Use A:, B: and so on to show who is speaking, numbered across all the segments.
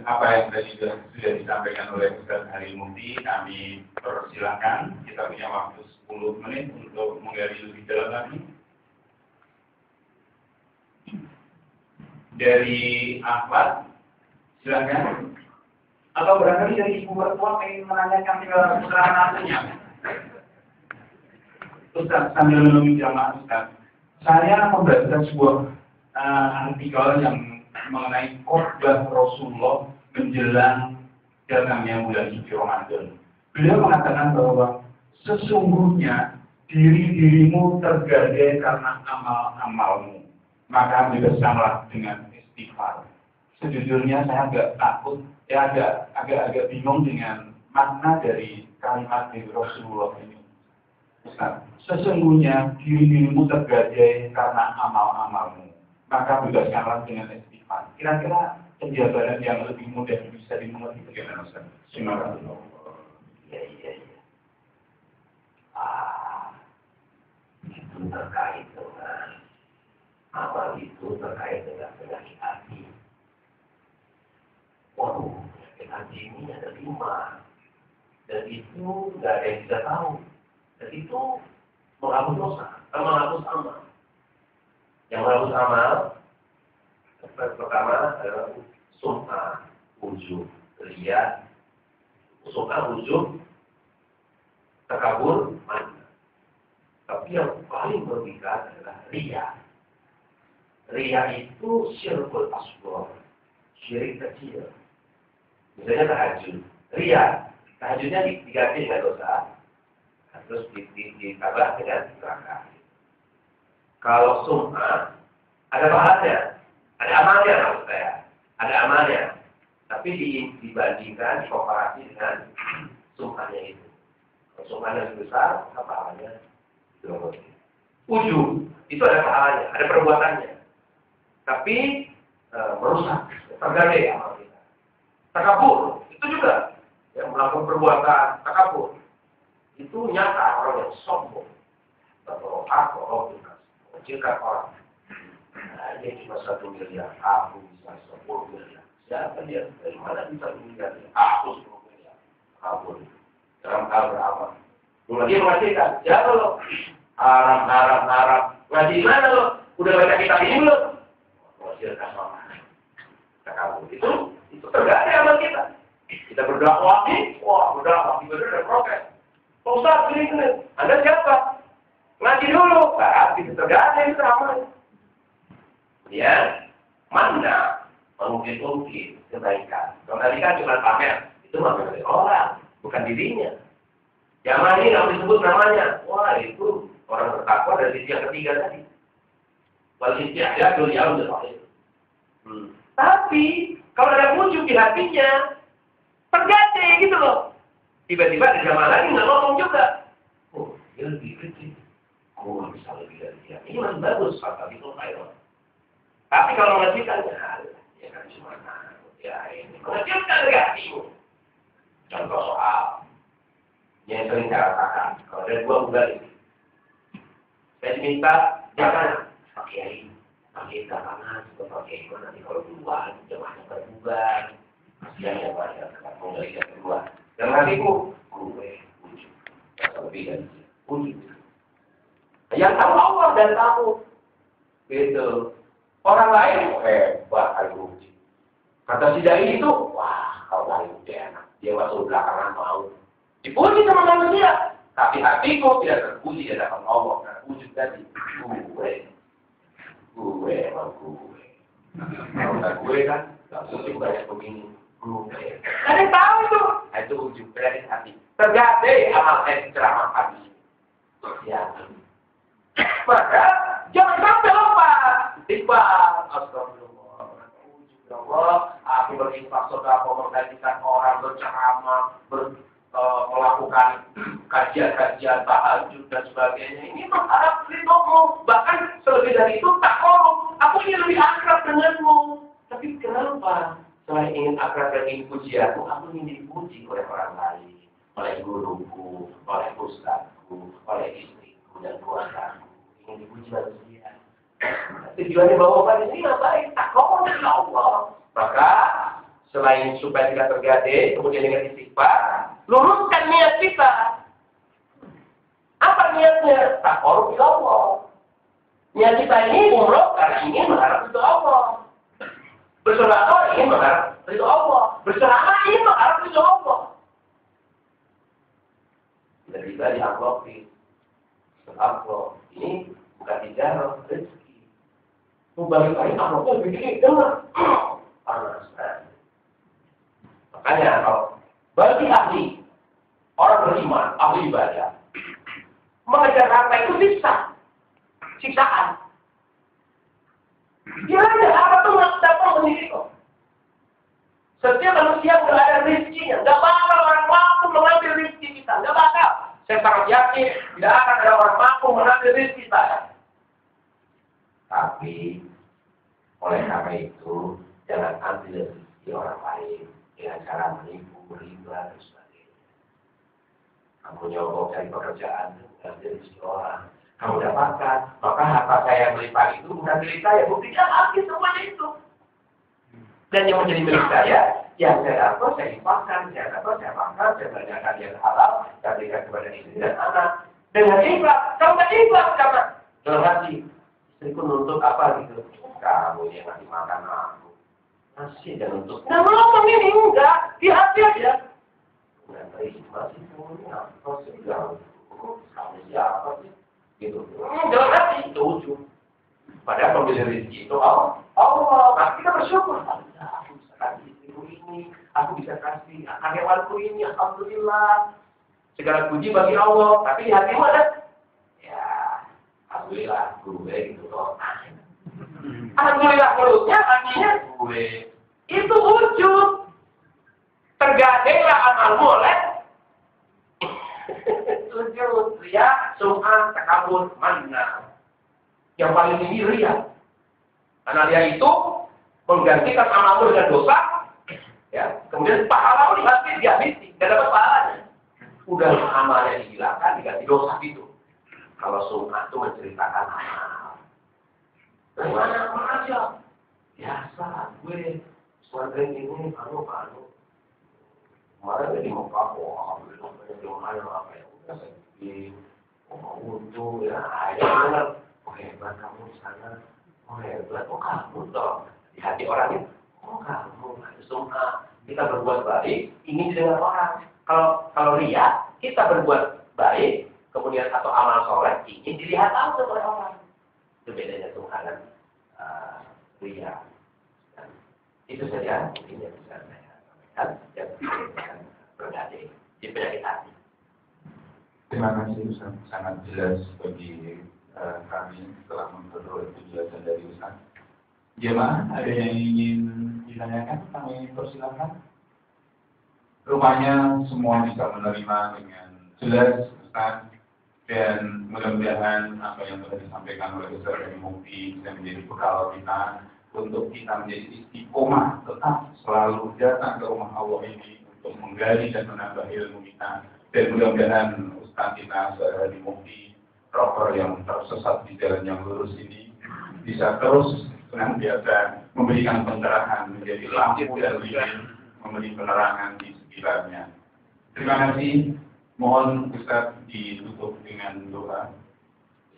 A: apa yang tadi sudah disampaikan oleh Ustaz Hari Mufti, kami persilakan. Kita punya waktu 10 menit untuk menggali lebih dalam lagi. Dari Ahmad, silakan. Atau barangkali dari ibu mertua ingin menanyakan keterangan aslinya. Ustaz, sambil menunggu jamaah Ustaz, saya membaca sebuah artikel yang mengenai khotbah Rasulullah menjelang datangnya bulan suci Ramadan. Beliau mengatakan bahwa sesungguhnya diri-dirimu tergadai karena amal-amalmu, maka bebaskanlah dengan istighfar. Sejujurnya saya agak takut, agak bingung dengan makna dari kalimat dari Rasulullah ini. Ustaz, sesungguhnya diri-dirimu tergadai karena amal-amalmu, maka bebaskanlah dengan istighfar. Kira-kira penjabaran yang lebih mudah bisa dimengerti bagaimana, Ustaz? Terima kasih.
B: Iya. Itu terkait dengan amal, itu terkait dengan penyakit hati. Waduh, penyakit hati ini ada 5. Dan itu nggak ada yang bisa tahu. Dan itu menghapus dosa, menghapus amal. Yang menghapus amal, pertama adalah sum'ah, ujub, riya, sum'ah, ujub, takabur, mana. Tapi yang paling merugikan adalah riya. Riya itu syirkul asghar, syirik kecil. Misalnya tahajud, riya, tahajudnya diganti dengan dosa, terus ditambah dengan neraka. Kalau sum'ah, ada pahalanya. Ada amalnya maksud saya. Ada amalnya. Tapi dibandingkan, dikomparasi dengan sum'ahnya itu. Kalau sum'ahnya lebih besar, apa pahalanya? Ujub, itu ada pahalanya, ada perbuatannya. Tapi merusak, tergadai amal kita. Takabur, itu juga. Yang melakukan perbuatan takabur. Itu nyata orang yang sombong. Atau orang mengecilkan orang. Nah, dia cuma 1 miliar, aku bisa 10 miliar. Siapa dia? Dari mana bisa 1 miliar? Aku 10 miliar. Kabur. Dalam hal beramal. Dia mengatakan, siapa lo? Harap. Ngaji mana lo? Udah baca kitab ini belum? Mengecilkan orang. Kita kabur. Itu tergadai amal kita. Kita berdakwah nih, berdakwah. Tiba-tiba ada protes. Pak Ustaz, gini. Anda siapa? Ngaji dulu. Itu tergadai itu amalnya. Ya, mana mungkin kebaikan. Kebaikan cuma pamer, itu pamer dari orang, bukan dirinya. Yang ini nggak disebut namanya. Wah, itu orang bertakwa dari sisi yang ketiga tadi. Wal isti'dadu liyaumil akhir. Tapi kalau ada wujud di hatinya, tergadai gitu loh. Tiba-tiba ada jamaah lagi nggak ngomong juga. Oh, dia lebih kecil. Oh, bisa lebih dari dia. Ini masih bagus, tapi itu kayak. Tapi kalau mengecilkannya, ya kan cuma ini mengecilkan dari hatimu. Contoh soal yang sering saya katakan, kalau ada 2 bulan ini, saya diminta jangan pakai tangan, pakai mana nanti kalau duluan, jemaahnya berbulan, kasihan yang banyak, mau dari yang kedua. Dan hatiku, gue, ujub, lebih dari ujub. Yang tahu Allah dan kamu, gitu. Orang lain, hebat, uji. Kata si Dai itu, wah, kalau Dai udah enak. Dia masuk belakangan mau. Dipuji sama manusia. Tapi hatiku tidak terpuji di hadapan Allah. Karena wujud tadi, gue. Kalau gue kan, gak mungkin banyak begini. Gue. Kalian tahu itu. Itu wujud dari hati. Tergadai amal ceramah pagi. Ya. Maka, jangan sampai lupa. Istighfar, astagfirullah, aku berinfak sedekah, menggajikan orang, berceramah, melakukan kajian-kajian tahajud dan sebagainya. Ini mengharap ridhomu, bahkan selebih dari itu tak korup. Aku ingin lebih akrab denganmu. Tapi kenapa? Selain ingin akrab dan ingin pujianmu, aku ingin dipuji oleh orang lain, oleh guruku, oleh ustazku, oleh istriku dan keluargaku. Ingin dipuji manusia. Tujuannya bawa pada ini yang baik, takwa dari Allah. Maka Selain supaya tidak tergade, kemudian dengan istighfar, luruskan niat kita. Apa niatnya? Taqarrub ila Allah. Niat kita ini umroh karena ingin mengharap ridho Allah. Bersedekah ingin mengharap ridho Allah. Berceramah ingin mengharap ridho Allah. Tidak dianggopi. Sebab ini bukan tijarah rezeki. Membalik lagi amplopnya begini, dengar. Panas kan. Makanya kalau bagi ahli, orang beriman, ahli ibadah, mengejar harta itu siksaan. Dia ada apa tuh nggak dapat sendiri kok. Setiap manusia nggak ada rezekinya, nggak bakal orang mampu mengambil rezeki kita, nggak bakal. Saya sangat yakin tidak akan ada orang mampu mengambil rezeki saya. Tapi oleh karena itu jangan ambil rezeki orang lain dengan cara menipu, riba dan sebagainya. Kamu nyogok cari pekerjaan, ambil rezeki orang. Kamu dapatkan, maka harta saya yang melimpah itu bukan milik saya, buktinya habis semuanya itu. Dan yang menjadi milik saya, yang saya dapat, saya infakkan, saya dapat, saya makan, saya belanjakan yang halal, saya berikan kepada istri dan anak. Dengan ikhlas, kamu tak ikhlas karena dalam hati, istriku nuntut apa gitu. Kamu yang ngasih makan aku. Masih dan nuntut. Nah, ngomong ini enggak, di hati aja. Enggak terima sih, apa sih, kamu siapa sih? Gitu. Dalam hati itu ujung. Padahal pembeli rezeki itu Allah. Nah, kita bersyukur. Aku bisa kasih istriku ini, aku bisa kasih karyawanku ini, alhamdulillah. Segala puji bagi Allah. Tapi di hatimu ada, ya, alhamdulillah gue gitu loh. Alhamdulillah mulutnya, hatinya gue. Itu ujung. Tergadailah amalmu oleh ujung ria, sum'ah, takabur, manna. Yang paling tinggi ria. Karena ria itu menggantikan amalmu dengan dosa, ya. Kemudian pahala dihabisi, tidak dapat pahalanya. Udah amalnya dihilangkan, diganti dosa itu. Kalau sum'ah itu menceritakan amal. Bagaimana amal aja? Biasa, gue swadren ini, anu. Kemarin jadi mau kamu, alhamdulillah, belum ada apa ya. Di untuk ya ayah hebat kamu di sana, hebat, kamu dong di hati orang itu, kamu semua kita berbuat baik ingin didengar orang. Kalau ria kita berbuat baik kemudian atau amal soleh ingin dilihat tahu oleh orang. Itu bedanya Tuhan dan ria. Dan itu saja mungkin yang bisa saya sampaikan dan berdaya di penyakit hati.
A: Terima kasih Ustaz, sangat jelas bagi kami setelah memperoleh penjelasan dari Ustaz. Jemaah, ada yang ingin ditanyakan? Kami persilakan. Rupanya semua bisa menerima dengan jelas Ustaz, dan mudah-mudahan apa yang telah disampaikan oleh Ustaz dari Mufti bisa menjadi bekal kita untuk kita menjadi istiqomah, tetap selalu datang ke rumah Allah ini untuk menggali dan menambah ilmu kita. Dan mudah-mudahan Ustaz kita di Mufti proper yang tersesat di jalan yang lurus ini bisa terus senantiasa memberikan pencerahan, menjadi lampu dan lilin, memberi penerangan di sekitarnya. Terima kasih. Mohon Ustaz ditutup dengan doa.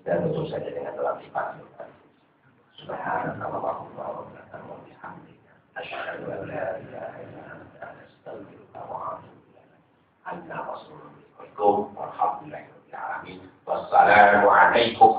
B: Dan tutup saja dengan doa sifat doa. Subhanallah wa bihamdihi. Asyhadu an la ilaha illa anta astaghfiruka wa atubu ilaik. Anta rasulullah. Wassalamualaikum warahmatullahi wabarakatuh. Wassalamualaikum